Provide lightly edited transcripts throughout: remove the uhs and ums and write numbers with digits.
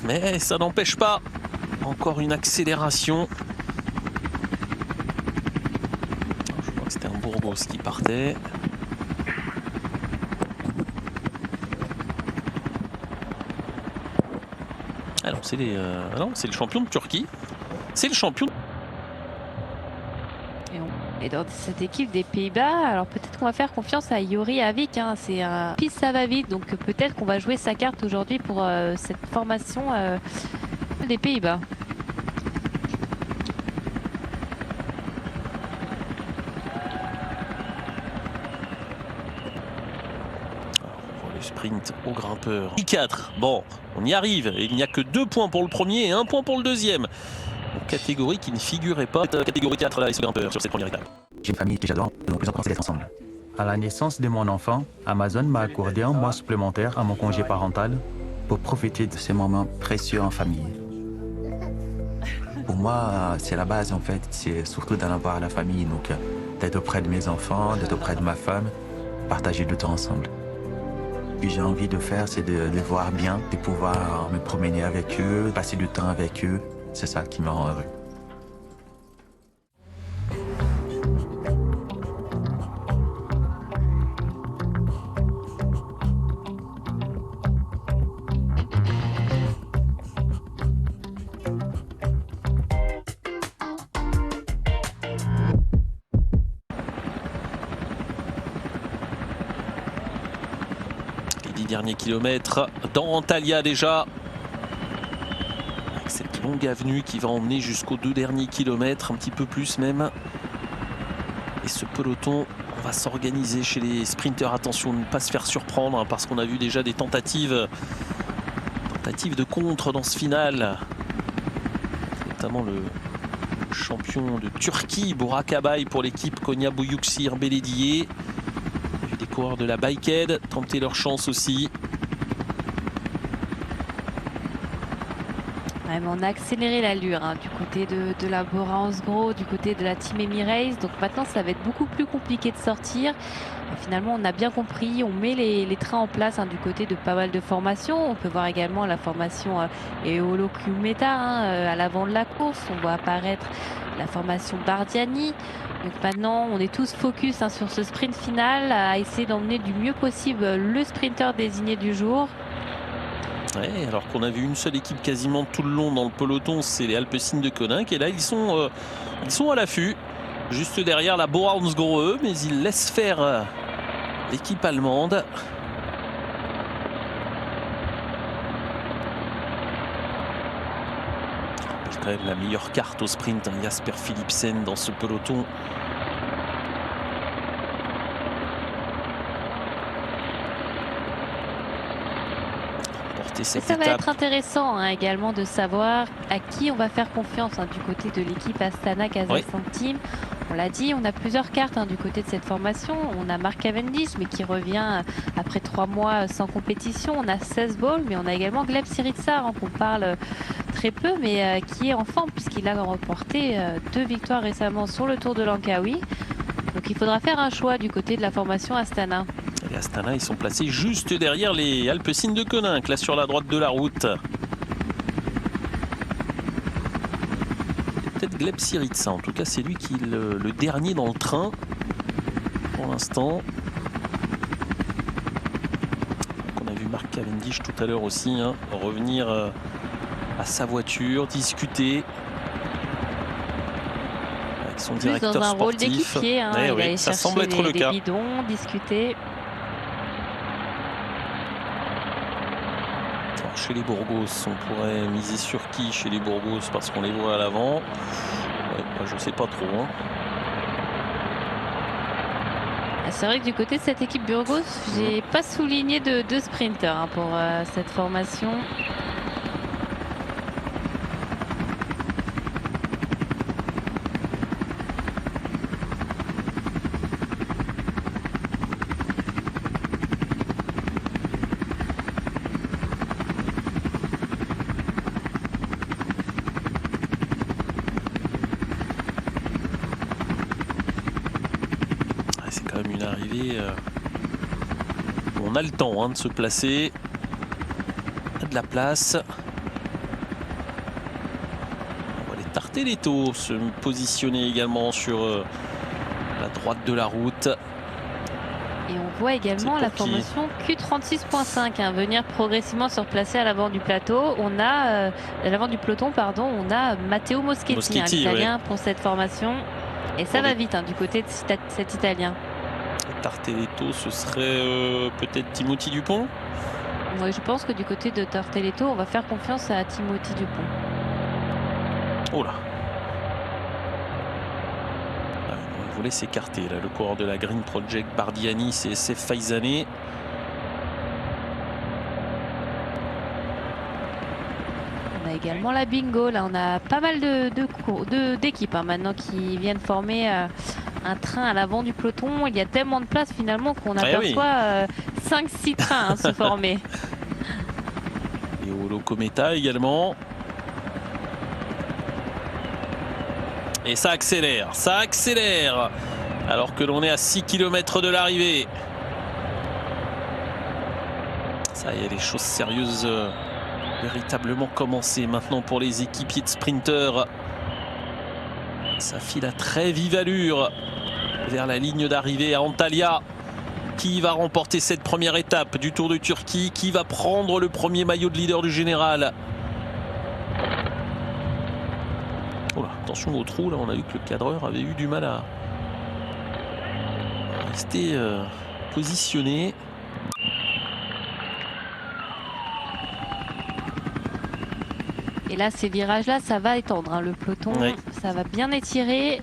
Mais ça n'empêche pas. Encore une accélération. Je crois que c'était un Burgos qui partait. Alors c'est le champion de Turquie. C'est le champion. Et dans cette équipe des Pays-Bas, alors peut-être qu'on va faire confiance à Jori Havik. Hein, c'est un piste, ça va vite, donc peut-être qu'on va jouer sa carte aujourd'hui pour cette formation des Pays-Bas. Le sprint au grimpeur. 4. Bon, on y arrive. Il n'y a que 2 points pour le premier et 1 point pour le deuxième. Une catégorie qui ne figurait pas. Catégorie 4 là et ce grimpeur sur cette première étape. J'ai une famille que j'adore, donc le plus important c'est d'être ensemble. À la naissance de mon enfant, Amazon m'a accordé un mois supplémentaire à mon congé parental pour profiter de ces moments précieux en famille. Pour moi, c'est la base en fait, c'est surtout d'en avoir à la famille, donc d'être auprès de mes enfants, d'être auprès de ma femme, partager du temps ensemble. Ce que j'ai envie de faire, c'est de les voir bien, de pouvoir me promener avec eux, passer du temps avec eux, c'est ça qui me rend heureux. Les 10 derniers kilomètres dans Antalya déjà. Avec cette longue avenue qui va emmener jusqu'aux 2 derniers kilomètres, un petit peu plus même. Et ce peloton, on va s'organiser chez les sprinteurs. Attention de ne pas se faire surprendre hein, parce qu'on a vu déjà des tentatives de contre dans ce final. Notamment le champion de Turquie, Burak Abay pour l'équipe Konya Buyuksir Belediye. Il y a eu des coureurs de la Bikehead tenter leur chance aussi. Ouais, mais on a accéléré l'allure hein, du côté de la Bora Hansgrohe, du côté de la Team Emirates. Donc maintenant, ça va être beaucoup plus compliqué de sortir. Et finalement, on a bien compris, on met les trains en place hein, du côté de pas mal de formations. On peut voir également la formation Eolo Kumeta hein, à l'avant de la course. On voit apparaître la formation Bardiani. Donc maintenant, on est tous focus hein, sur ce sprint final, à essayer d'emmener du mieux possible le sprinter désigné du jour. Ouais, alors qu'on a vu une seule équipe quasiment tout le long dans le peloton, c'est les Alpecin de Koninck. Et là, ils sont à l'affût, juste derrière la Bora Hansgrohe, mais ils laissent faire l'équipe allemande. C'est quand même la meilleure carte au sprint, hein, Jasper Philipsen dans ce peloton. Ça va être intéressant hein, également de savoir à qui on va faire confiance hein, du côté de l'équipe Astana Kazakhstan Team. On l'a dit, on a plusieurs cartes hein, du côté de cette formation. On a Mark Cavendish, mais qui revient après 3 mois sans compétition. On a Seth Ball, mais on a également Gleb Syriza, hein, qu'on parle très peu, mais qui est en forme puisqu'il a remporté 2 victoires récemment sur le Tour de Langkawi. Donc il faudra faire un choix du côté de la formation Astana. Les Astana, ils sont placés juste derrière les Alpecin de Koninck, là sur la droite de la route. Peut-être Gleb Syriza, en tout cas c'est lui qui est le dernier dans le train pour l'instant. On a vu Mark Cavendish tout à l'heure aussi hein, revenir à sa voiture, discuter avec son directeur dans un sportif. Rôle d'équipier, hein, il oui, ça semble être le cas. Bidons, discuter. Chez les Burgos, on pourrait miser sur qui chez les Burgos parce qu'on les voit à l'avant. Ouais, je sais pas trop. Hein. C'est vrai que du côté de cette équipe Burgos, j'ai pas souligné de sprinters hein, pour cette formation. Une arrivée où on a le temps hein, de se placer, de la place. Tarteletto se positionner également sur la droite de la route. Et on voit également la formation Q36.5 venir progressivement se replacer à l'avant du plateau. On a, à l'avant du peloton, pardon, on a Matteo Moschetti, l'italien, pour cette formation. Et ça va vite du côté de cet italien. Tarteletto, ce serait peut-être Timothy Dupont? Oui, je pense que du côté de Tarteletto, on va faire confiance à Timothy Dupont. Oh là! On voulait s'écarter là, le coureur de la Green Project, Bardiani, c'est SF Faizane. On a également la bingo, là on a pas mal d'équipes maintenant qui viennent former un train à l'avant du peloton. Il y a tellement de place finalement qu'on aperçoit 5-6 trains se former. Et au Locometa également. Et ça accélère, alors que l'on est à 6 km de l'arrivée. Ça y est, les choses sérieuses véritablement commencées maintenant pour les équipiers de sprinteurs. Ça file à très vive allure vers la ligne d'arrivée à Antalya. Qui va remporter cette première étape du Tour de Turquie? Qui va prendre le premier maillot de leader du général? Oh là, attention au trou, là on a vu que le cadreur avait eu du mal à rester positionné. Et là, ces virages-là, ça va étendre le peloton, ça va bien étirer.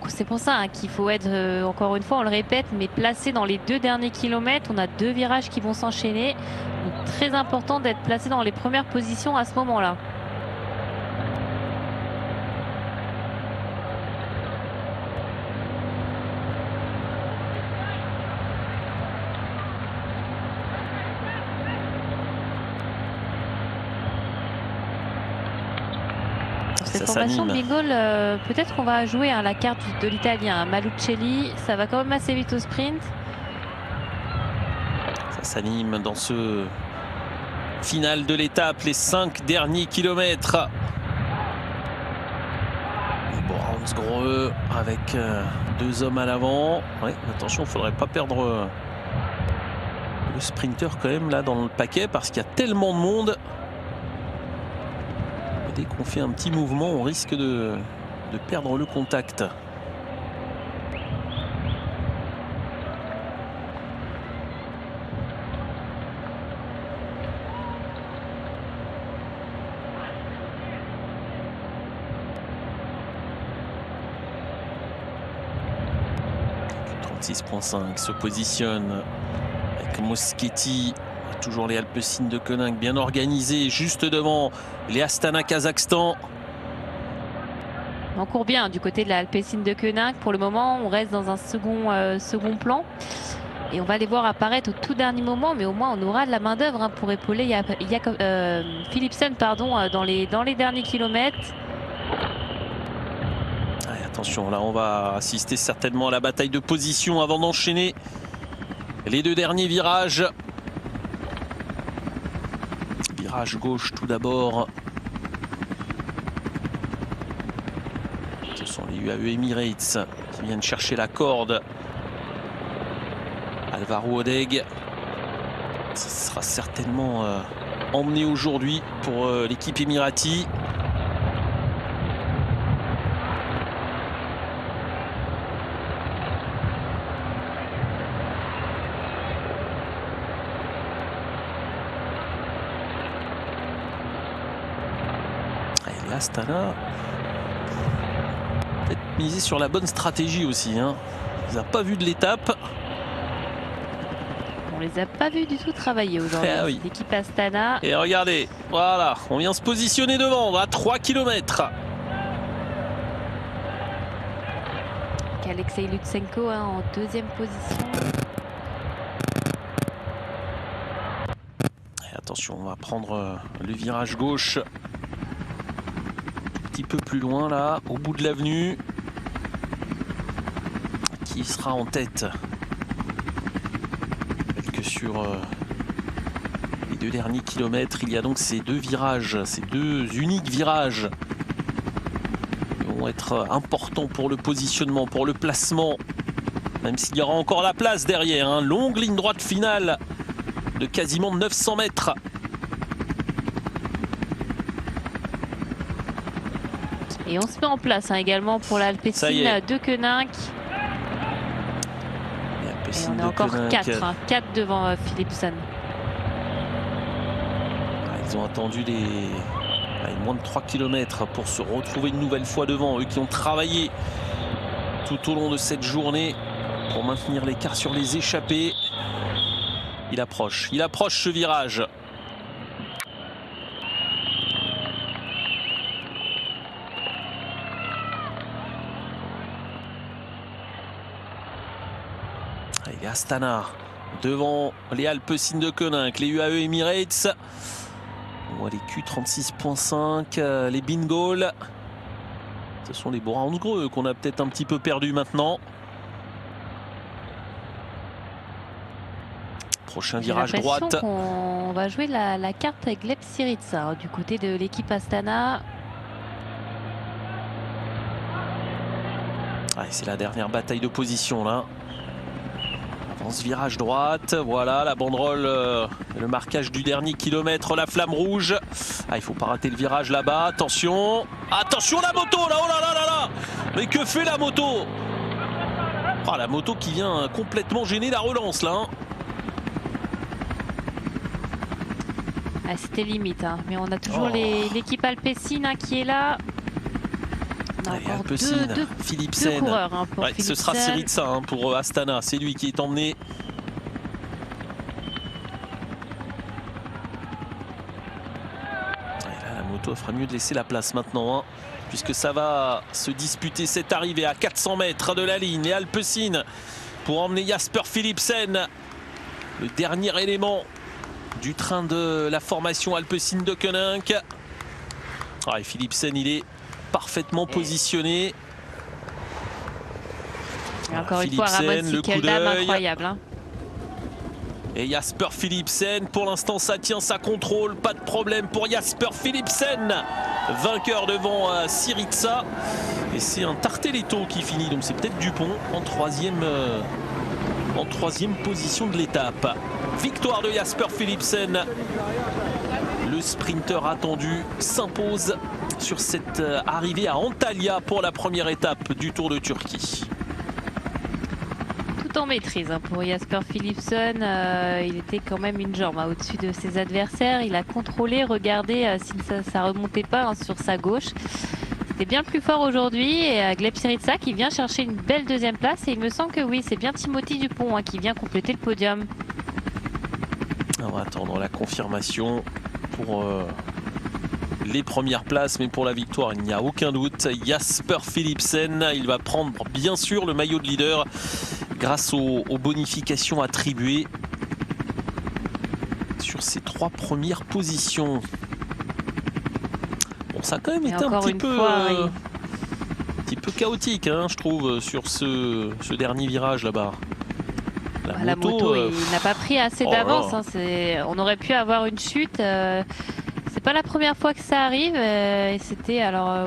C'est pour ça qu'il faut être, encore une fois, on le répète, mais placé dans les 2 derniers kilomètres. On a 2 virages qui vont s'enchaîner. Donc très important d'être placé dans les premières positions à ce moment-là. Cette formation Bigol, peut-être qu'on va jouer la carte de l'italien Malucelli. Ça va quand même assez vite au sprint. Ça s'anime dans ce final de l'étape, les 5 derniers kilomètres. Borans-Grohe avec 2 hommes à l'avant. Ouais, attention, il ne faudrait pas perdre le sprinter quand même là dans le paquet parce qu'il y a tellement de monde. Dès qu'on fait un petit mouvement, on risque de perdre le contact. Se positionne avec Moschetti, toujours les Alpecin de Koninck bien organisés juste devant les Astana Kazakhstan. On court bien du côté de la Alpecin de Koninck. Pour le moment, on reste dans un second plan et on va les voir apparaître au tout dernier moment, mais au moins on aura de la main d'œuvre pour épauler Philipsen dans les derniers kilomètres. Attention, là on va assister certainement à la bataille de position avant d'enchaîner les 2 derniers virages. Virage gauche tout d'abord. Ce sont les UAE Emirates qui viennent chercher la corde. Alvaro Odeg. Ce sera certainement emmené aujourd'hui pour l'équipe émirati. Astana peut-être miser sur la bonne stratégie aussi. Il les a pas vus de l'étape. On les a pas vus du tout travailler aujourd'hui. L'équipe Astana. Et regardez, voilà, on vient se positionner devant, on va à 3 km. Alexei Lutsenko en 2e position. Et attention, on va prendre le virage gauche. Un peu plus loin là, au bout de l'avenue. Qui sera en tête? Que sur les 2 derniers kilomètres, il y a donc ces 2 virages, ces 2 uniques virages qui vont être importants pour le positionnement, pour le placement, même s'il y aura encore la place derrière, hein. Longue ligne droite finale de quasiment 900 mètres. Et on se met en place, hein, également pour l'Alpecin de Koninck. Et on est encore 4, hein, 4 devant Philipsen. Ils ont attendu moins de 3 km pour se retrouver une nouvelle fois devant. Eux qui ont travaillé tout au long de cette journée pour maintenir l'écart sur les échappées. Il approche ce virage. Et Astana devant les Alpecin de Koninck, les UAE Emirates. On voit les Q36.5, les Bingol. Ce sont les Bora Hansgrohe qu'on a peut-être un petit peu perdu maintenant. Prochain virage droite. On va jouer la carte avec Gleb Syriza du côté de l'équipe Astana. C'est la dernière bataille de position là. Avance virage droite, voilà la banderole, le marquage du dernier kilomètre, la flamme rouge. Il ne faut pas rater le virage là-bas, attention. Attention la moto là, oh là là là là. Mais que fait la moto? La moto qui vient complètement gêner la relance là, hein. C'était limite, hein. Mais on a toujours l'équipe Alpecin, hein, qui est là. On a encore Alpecin, Philipsen. 2 coureurs, hein, pour Philipsen. Ce sera Syriza, hein, pour Astana, c'est lui qui est emmené. Et là, la moto fera mieux de laisser la place maintenant, hein, puisque ça va se disputer cette arrivée à 400 mètres de la ligne. Et Alpecin pour emmener Jasper Philipsen, le dernier élément du train de la formation Alpecin de Koninck. Et Philipsen, il est parfaitement positionné. Et encore une fois, Ramon Sinkeldam, incroyable, hein. Et Jasper Philipsen, pour l'instant ça tient, ça contrôle, pas de problème pour Jasper Philipsen, vainqueur devant Syriza. Et c'est un Tarteletto qui finit, donc c'est peut-être Dupont en troisième position de l'étape. Victoire de Jasper Philipsen. Le sprinter attendu s'impose sur cette arrivée à Antalya pour la première étape du Tour de Turquie. Tout en maîtrise, hein, pour Jasper Philipsen. Il était quand même une jambe, hein, au-dessus de ses adversaires. Il a contrôlé, regardé si ça remontait pas, hein, sur sa gauche. C'était bien plus fort aujourd'hui. Et Gleb Syriza qui vient chercher une belle 2e place. Et il me semble que oui, c'est bien Timothy Dupont, hein, qui vient compléter le podium. On va attendre la confirmation pour les premières places, mais pour la victoire, il n'y a aucun doute. Jasper Philipsen, il va prendre bien sûr le maillot de leader grâce aux bonifications attribuées sur ses 3 premières positions. Bon, ça a quand même été un petit peu chaotique, hein, je trouve, sur ce dernier virage là-bas. La moto, il n'a pas pris assez d'avance, hein. On aurait pu avoir une chute. C'est pas la première fois que ça arrive. C'était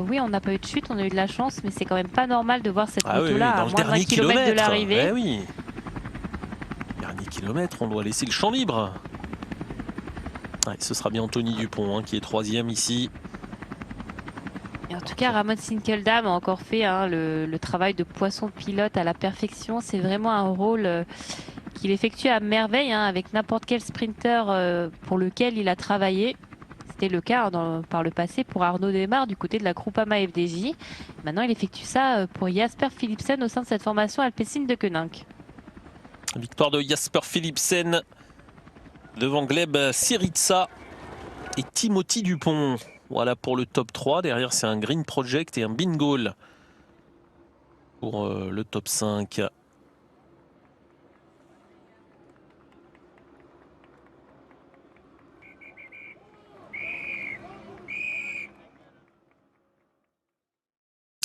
oui, on n'a pas eu de chute, on a eu de la chance, mais c'est quand même pas normal de voir cette moto-là à moins d'un kilomètre de l'arrivée. Oui. Dernier kilomètre, on doit laisser le champ libre. Ce sera bien Anthony Dupont, hein, qui est 3e ici. Et en tout cas, Ramon Sinkeldam a encore fait, hein, le travail de poisson pilote à la perfection. C'est vraiment un rôle qu'il effectue à merveille, hein, avec n'importe quel sprinter pour lequel il a travaillé. C'était le cas, hein, par le passé pour Arnaud Démare du côté de la Groupama FDJ. Maintenant, il effectue ça pour Jasper Philipsen au sein de cette formation Alpecin de Koninck. Victoire de Jasper Philipsen devant Gleb Syriza et Timothy Dupont. Voilà pour le top 3. Derrière, c'est un Green Project et un Bingol pour le top 5.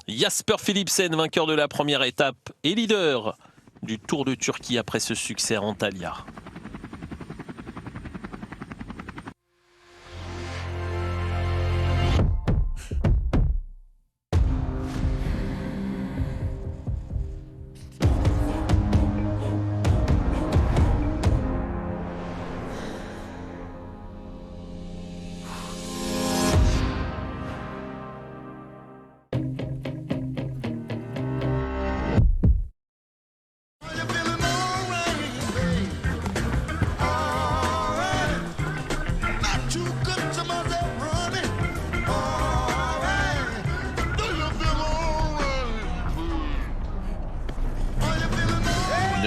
Jasper Philipsen, vainqueur de la première étape et leader du Tour de Turquie après ce succès à Antalya.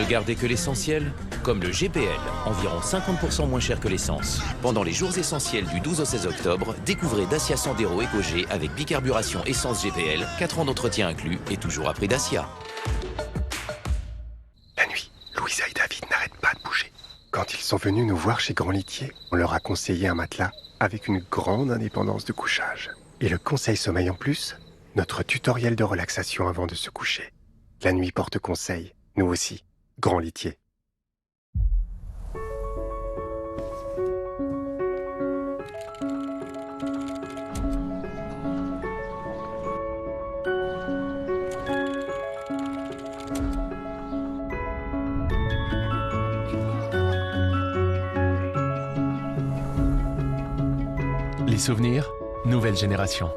Ne gardez que l'essentiel, comme le GPL, environ 50% moins cher que l'essence. Pendant les jours essentiels du 12 au 16 octobre, découvrez Dacia Sandero EcoG avec bicarburation essence GPL, 4 ans d'entretien inclus et toujours à prix Dacia. La nuit, Louisa et David n'arrêtent pas de bouger. Quand ils sont venus nous voir chez Grand Litier, on leur a conseillé un matelas avec une grande indépendance de couchage. Et le conseil sommeil en plus, notre tutoriel de relaxation avant de se coucher. La nuit porte conseil, nous aussi, Grand Litier. Les souvenirs, nouvelle génération.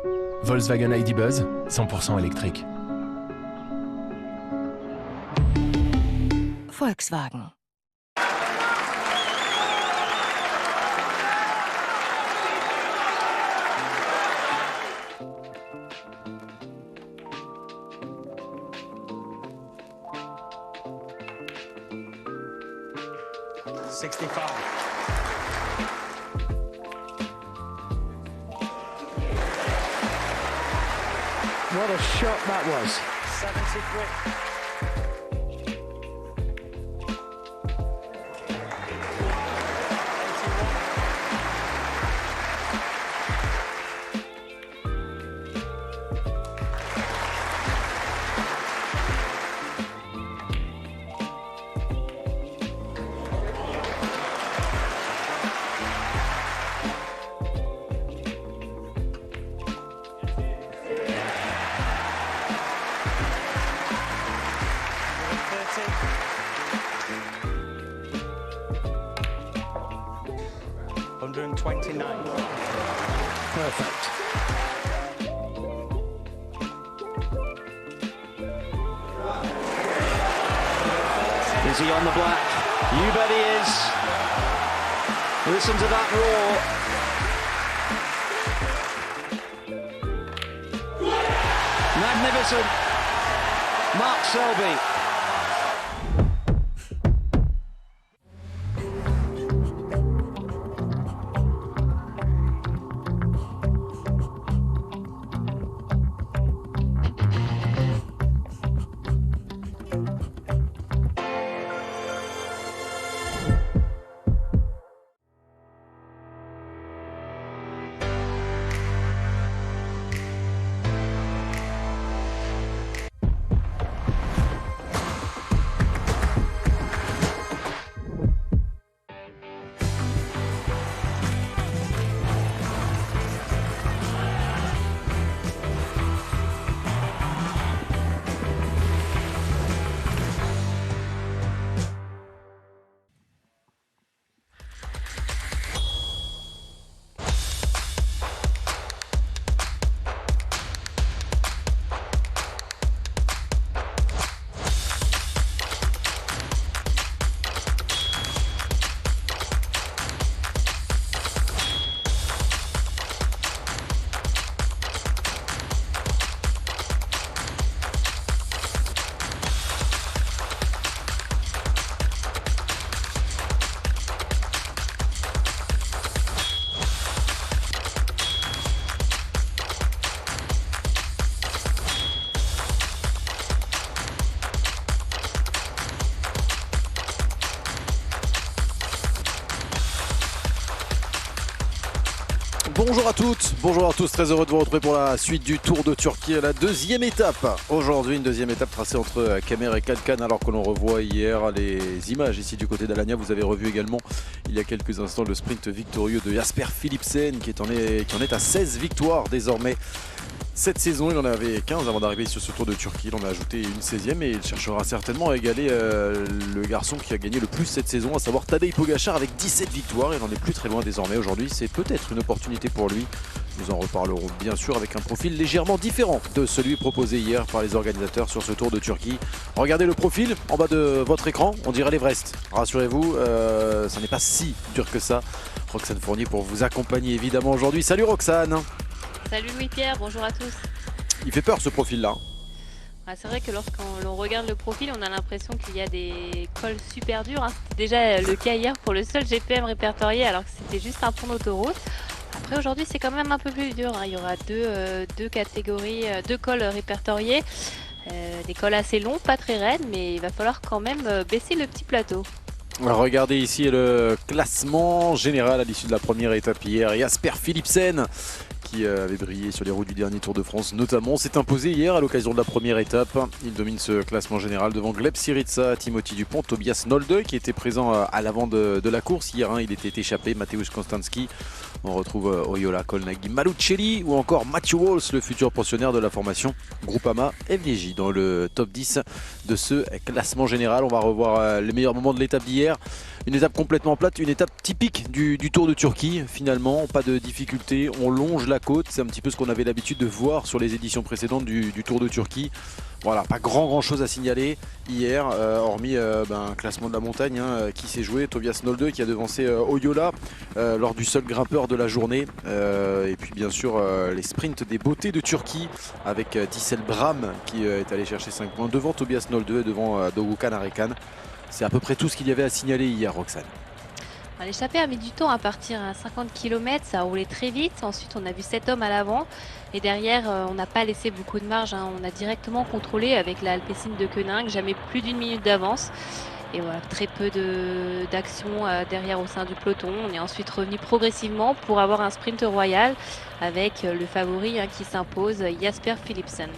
Volkswagen ID Buzz, 100% électrique. Volkswagen. What a shot that was. 73. Perfect. Is he on the black? You bet he is. Listen to that roar. Magnificent. Mark Selby. Bonjour à toutes, bonjour à tous, très heureux de vous retrouver pour la suite du Tour de Turquie, la deuxième étape. Aujourd'hui, une deuxième étape tracée entre Kemer et Kalkan, alors que l'on revoit hier les images ici du côté d'Alanya. Vous avez revu également il y a quelques instants le sprint victorieux de Jasper Philipsen qui en est à 16 victoires désormais. Cette saison, il en avait 15 avant d'arriver sur ce Tour de Turquie. Il en a ajouté une 16e et il cherchera certainement à égaler le garçon qui a gagné le plus cette saison, à savoir Tadej Pogačar avec 17 victoires. Il n'en est plus très loin désormais. Aujourd'hui, c'est peut-être une opportunité pour lui. Nous en reparlerons bien sûr avec un profil légèrement différent de celui proposé hier par les organisateurs sur ce Tour de Turquie. Regardez le profil en bas de votre écran, on dirait l'Everest. Rassurez-vous, ça n'est pas si dur que ça. Roxane Fournier pour vous accompagner évidemment aujourd'hui. Salut Roxane. Salut Louis-Pierre, bonjour à tous. Il fait peur ce profil-là. Ah, c'est vrai que lorsqu'on regarde le profil, on a l'impression qu'il y a des cols super durs. Hein. C'était déjà le cas hier pour le seul GPM répertorié alors que c'était juste un pont d'autoroute. Après aujourd'hui c'est quand même un peu plus dur. Hein. Il y aura deux catégories, deux cols répertoriés. Des cols assez longs, pas très raides, mais il va falloir quand même baisser le petit plateau. Regardez ici le classement général à l'issue de la première étape hier. Jasper Philipsen qui avait brillé sur les routes du dernier Tour de France notamment, s'est imposé hier à l'occasion de la première étape. Il domine ce classement général devant Gleb Syriza, Timothy Dupont, Tobias Nolde qui était présent à l'avant de la course. Hier, il était échappé, Mateusz Konstanski. On retrouve Oyola Kolnagi Malucelli ou encore Matthew Walls, le futur pensionnaire de la formation Groupama FDJ dans le top 10 de ce classement général. On va revoir les meilleurs moments de l'étape d'hier. Une étape complètement plate, une étape typique du Tour de Turquie finalement, pas de difficulté, on longe la côte, c'est un petit peu ce qu'on avait l'habitude de voir sur les éditions précédentes du Tour de Turquie. Voilà, pas grand chose à signaler hier, hormis un classement de la montagne qui s'est joué, Tobias Nolde qui a devancé Oyola lors du seul grimpeur de la journée. Et puis bien sûr les sprints des beautés de Turquie avec Dissel Bram qui est allé chercher 5 points devant Tobias Nolde et devant Doğukan Arekan. C'est à peu près tout ce qu'il y avait à signaler hier, Roxane. L'échappée a mis du temps à partir à 50 km, ça a roulé très vite. Ensuite, on a vu 7 hommes à l'avant. Et derrière, on n'a pas laissé beaucoup de marge. Hein. On a directement contrôlé avec la Alpecin de Koenig, jamais plus d'une minute d'avance. Et voilà, très peu d'action derrière au sein du peloton. On est ensuite revenu progressivement pour avoir un sprint royal avec le favori qui s'impose, Jasper Philipsen.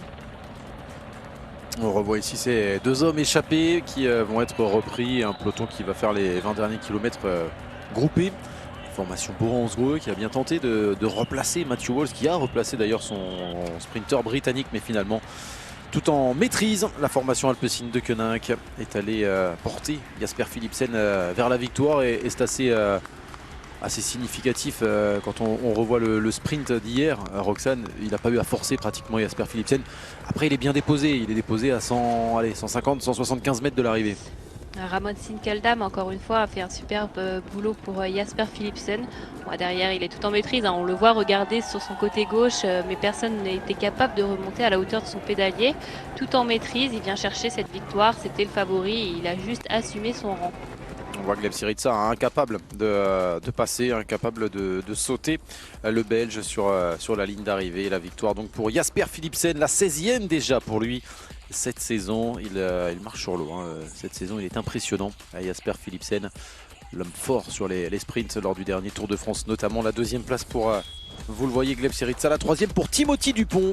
On revoit ici ces deux hommes échappés qui vont être repris, un peloton qui va faire les 20 derniers kilomètres groupés. Formation Bora-Hansgrohe qui a bien tenté de replacer Matthew Walls, qui a replacé d'ailleurs son sprinter britannique, mais finalement tout en maîtrise. La formation Alpecin de Koenig est allée porter Jasper Philipsen vers la victoire et c'est assez significatif quand on revoit le sprint d'hier. Roxane, il n'a pas eu à forcer pratiquement Jasper Philipsen. Après, il est bien déposé. Il est déposé à 150, 175 mètres de l'arrivée. Ramon Sinkeldam, encore une fois, a fait un superbe boulot pour Jasper Philipsen. Bon, derrière, il est tout en maîtrise. On le voit regarder sur son côté gauche, mais personne n'a été capable de remonter à la hauteur de son pédalier. Tout en maîtrise, il vient chercher cette victoire. C'était le favori et il a juste assumé son rang. On voit Gleb Syriza incapable de passer, incapable de sauter le Belge sur la ligne d'arrivée. La victoire donc pour Jasper Philipsen, la 16e déjà pour lui cette saison. Il marche sur l'eau. Cette saison, il est impressionnant. Jasper Philipsen, l'homme fort sur les sprints lors du dernier Tour de France, notamment la 2e place pour, vous le voyez, Gleb Syriza, la 3e pour Timothy Dupont.